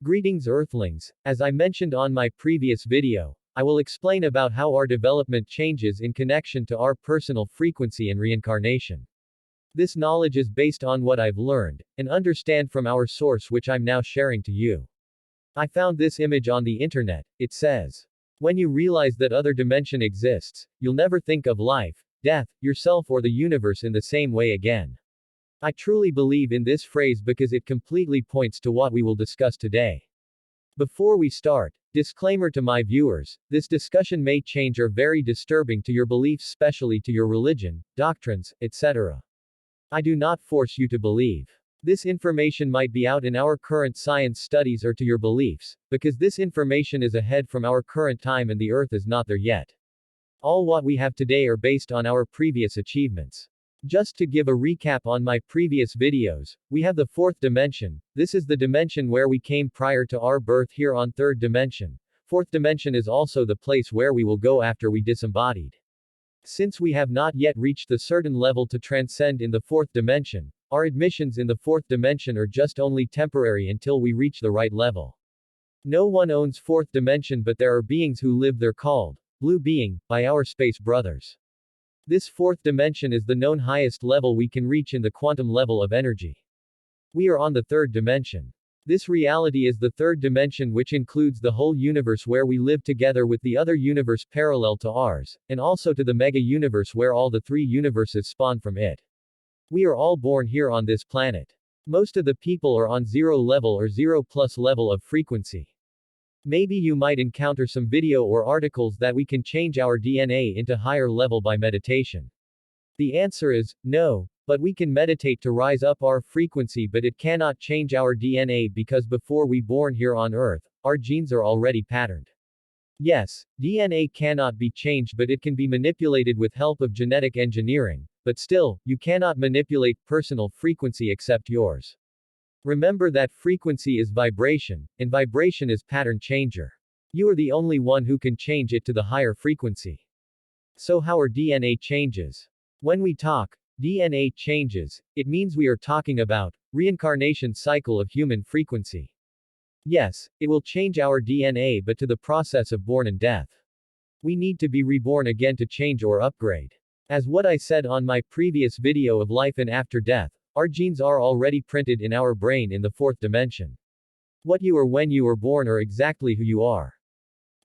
Greetings Earthlings, as I mentioned on my previous video, I will explain about how our development changes in connection to our personal frequency and reincarnation. This knowledge is based on what I've learned, and understand from our source which I'm now sharing to you. I found this image on the internet. It says, when you realize that other dimension exists, you'll never think of life, death, yourself or the universe in the same way again. I truly believe in this phrase because it completely points to what we will discuss today. Before we start, disclaimer to my viewers, this discussion may change or very disturbing to your beliefs, especially to your religion, doctrines, etc. I do not force you to believe. This information might be out in our current science studies or to your beliefs, because this information is ahead from our current time and the earth is not there yet. All what we have today are based on our previous achievements. Just to give a recap on my previous videos, we have the fourth dimension. This is the dimension where we came prior to our birth here on third dimension. Fourth dimension is also the place where we will go after we disembodied. Since we have not yet reached the certain level to transcend in the fourth dimension, our admissions in the fourth dimension are just only temporary until we reach the right level. No one owns fourth dimension, but there are beings who live there called blue being by our space brothers. This fourth dimension is the known highest level we can reach in the quantum level of energy. We are on the third dimension. This reality is the third dimension, which includes the whole universe where we live together with the other universe parallel to ours, and also to the mega universe where all the three universes spawn from it. We are all born here on this planet. Most of the people are on 0 level or 0 plus level of frequency. Maybe you might encounter some video or articles that we can change our DNA into higher level by meditation. The answer is, no, but we can meditate to rise up our frequency, but it cannot change our DNA because before we born here on earth, our genes are already patterned. Yes, DNA cannot be changed, but it can be manipulated with help of genetic engineering, but still, you cannot manipulate personal frequency except yours. Remember that frequency is vibration, and vibration is pattern changer. You are the only one who can change it to the higher frequency. So how our DNA changes? When we talk, DNA changes, it means we are talking about reincarnation cycle of human frequency. Yes, it will change our DNA, but to the process of born and death. We need to be reborn again to change or upgrade. As what I said on my previous video of life and after death, our genes are already printed in our brain in the fourth dimension. What you are when you were born are exactly who you are.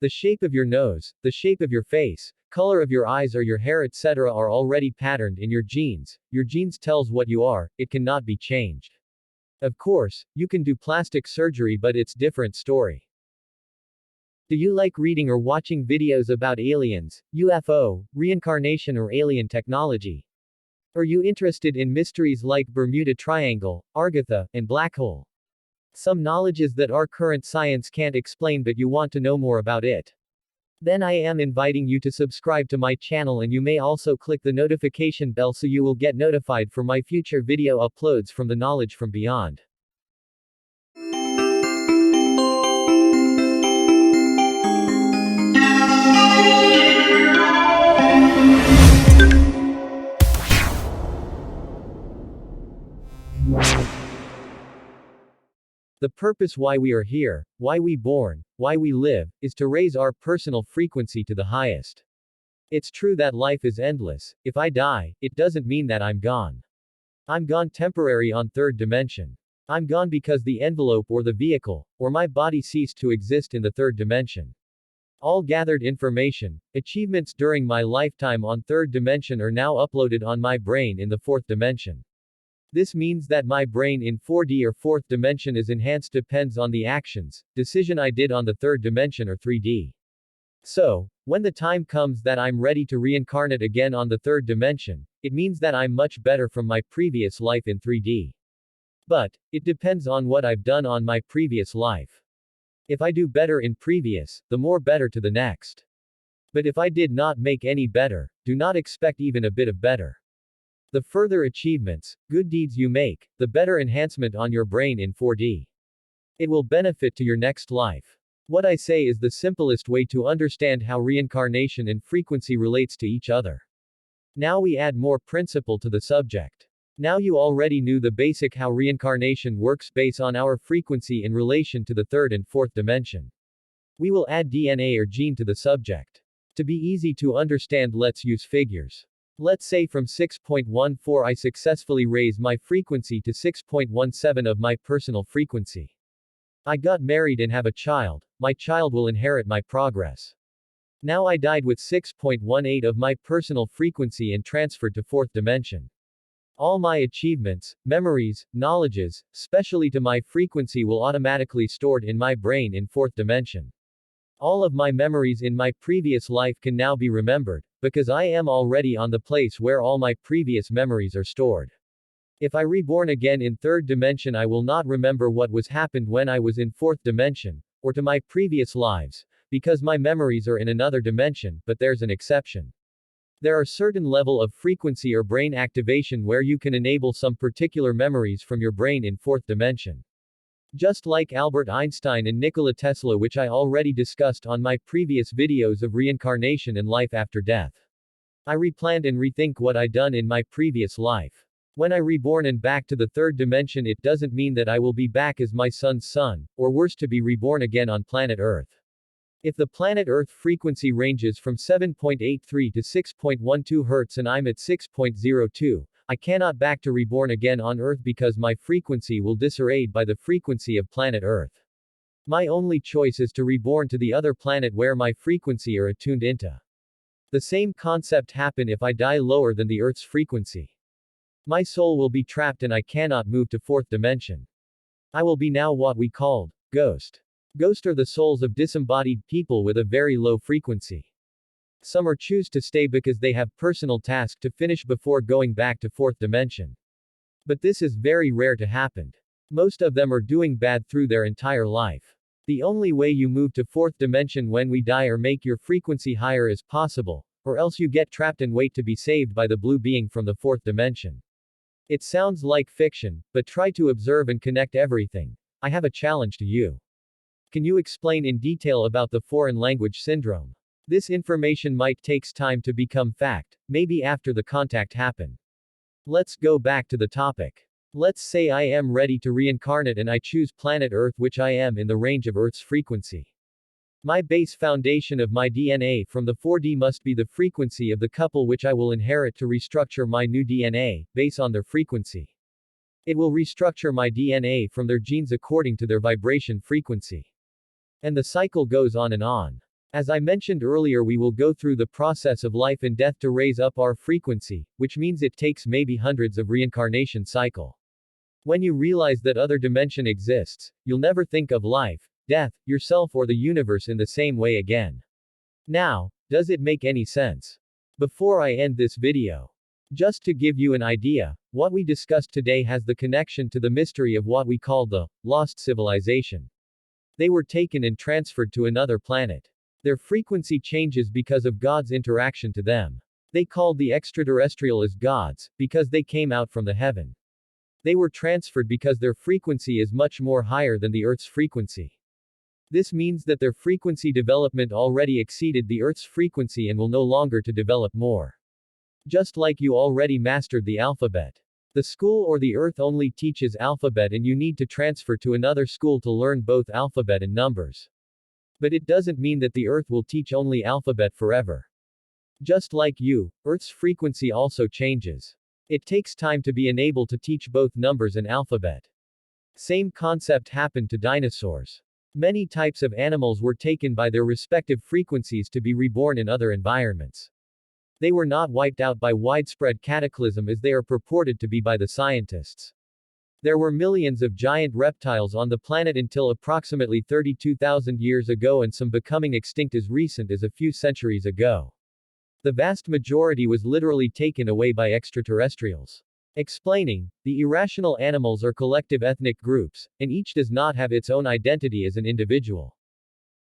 The shape of your nose, the shape of your face, color of your eyes or your hair etc. are already patterned in your genes. Your genes tells what you are, it cannot be changed. Of course, you can do plastic surgery, but it's different story. Do you like reading or watching videos about aliens, UFO, reincarnation or alien technology? Are you interested in mysteries like Bermuda Triangle, Argatha, and Black Hole? Some knowledges that our current science can't explain, but you want to know more about it? Then I am inviting you to subscribe to my channel, and you may also click the notification bell so you will get notified for my future video uploads from the knowledge from beyond. The purpose why we are here, why we born, why we live, is to raise our personal frequency to the highest. It's true that life is endless. If I die, it doesn't mean that I'm gone. I'm gone temporary on third dimension. I'm gone because the envelope or the vehicle, or my body ceased to exist in the third dimension. All gathered information, achievements during my lifetime on third dimension are now uploaded on my brain in the fourth dimension. This means that my brain in 4D or fourth dimension is enhanced depends on the actions, decision I did on the third dimension or 3D. So, when the time comes that I'm ready to reincarnate again on the third dimension, it means that I'm much better from my previous life in 3D. But, it depends on what I've done on my previous life. If I do better in previous, the more better to the next. But if I did not make any better, do not expect even a bit of better. The further achievements, good deeds you make, the better enhancement on your brain in 4D. It will benefit to your next life. What I say is the simplest way to understand how reincarnation and frequency relates to each other. Now we add more principle to the subject. Now you already knew the basic how reincarnation works based on our frequency in relation to the third and fourth dimension. We will add DNA or gene to the subject. To be easy to understand, let's use figures. Let's say from 6.14 I successfully raise my frequency to 6.17 of my personal frequency. I got married and have a child. My child will inherit my progress. Now I died with 6.18 of my personal frequency and transferred to fourth dimension. All my achievements, memories, knowledges, specially to my frequency will automatically stored in my brain in fourth dimension. All of my memories in my previous life can now be remembered, because I am already on the place where all my previous memories are stored. If I reborn again in third dimension, I will not remember what was happened when I was in fourth dimension, or to my previous lives, because my memories are in another dimension, but there's an exception. There are certain level of frequency or brain activation where you can enable some particular memories from your brain in fourth dimension. Just like Albert Einstein and Nikola Tesla, which I already discussed on my previous videos of reincarnation and life after death. I replanned and rethink what I done in my previous life. When I reborn and back to the third dimension, it doesn't mean that I will be back as my son's son, or worse, to be reborn again on planet Earth. If the planet Earth frequency ranges from 7.83 to 6.12 Hz and I'm at 6.02, I cannot back to reborn again on Earth because my frequency will disarrayed by the frequency of planet Earth. My only choice is to reborn to the other planet where my frequency are attuned into. The same concept happen if I die lower than the Earth's frequency. My soul will be trapped and I cannot move to fourth dimension. I will be now what we called ghost. Ghosts are the souls of disembodied people with a very low frequency. Some are choose to stay because they have personal task to finish before going back to fourth dimension. But this is very rare to happen. Most of them are doing bad through their entire life. The only way you move to fourth dimension when we die or make your frequency higher as possible, or else you get trapped and wait to be saved by the blue being from the fourth dimension. It sounds like fiction, but try to observe and connect everything. I have a challenge to you. Can you explain in detail about the foreign language syndrome? This information might takes time to become fact, maybe after the contact happen. Let's go back to the topic. Let's say I am ready to reincarnate and I choose planet Earth, which I am in the range of Earth's frequency. My base foundation of my DNA from the 4D must be the frequency of the couple which I will inherit to restructure my new DNA, based on their frequency. It will restructure my DNA from their genes according to their vibration frequency. And the cycle goes on and on. As I mentioned earlier, we will go through the process of life and death to raise up our frequency, which means it takes maybe hundreds of reincarnation cycle. When you realize that other dimension exists, you'll never think of life, death, yourself or the universe in the same way again. Now, does it make any sense? Before I end this video, just to give you an idea, what we discussed today has the connection to the mystery of what we call the lost civilization. They were taken and transferred to another planet. Their frequency changes because of God's interaction to them. They called the extraterrestrial as gods, because they came out from the heaven. They were transferred because their frequency is much more higher than the Earth's frequency. This means that their frequency development already exceeded the Earth's frequency and will no longer to develop more. Just like you already mastered the alphabet. The school or the Earth only teaches alphabet and you need to transfer to another school to learn both alphabet and numbers. But it doesn't mean that the Earth will teach only alphabet forever. Just like you, Earth's frequency also changes. It takes time to be enabled to teach both numbers and alphabet. Same concept happened to dinosaurs. Many types of animals were taken by their respective frequencies to be reborn in other environments. They were not wiped out by widespread cataclysm as they are purported to be by the scientists. There were millions of giant reptiles on the planet until approximately 32,000 years ago, and some becoming extinct as recent as a few centuries ago. The vast majority was literally taken away by extraterrestrials. Explaining, the irrational animals are collective ethnic groups, and each does not have its own identity as an individual.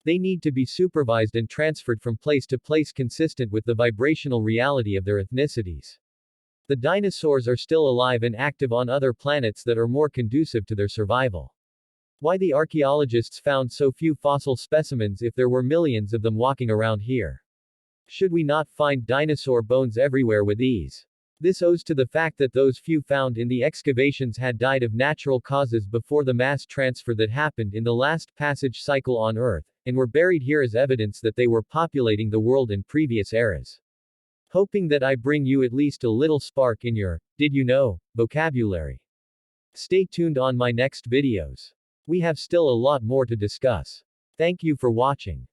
They need to be supervised and transferred from place to place consistent with the vibrational reality of their ethnicities. The dinosaurs are still alive and active on other planets that are more conducive to their survival. Why the archaeologists found so few fossil specimens if there were millions of them walking around here? Should we not find dinosaur bones everywhere with ease? This owes to the fact that those few found in the excavations had died of natural causes before the mass transfer that happened in the last passage cycle on Earth, and were buried here as evidence that they were populating the world in previous eras. Hoping that I bring you at least a little spark in your, did you know, vocabulary. Stay tuned on my next videos. We have still a lot more to discuss. Thank you for watching.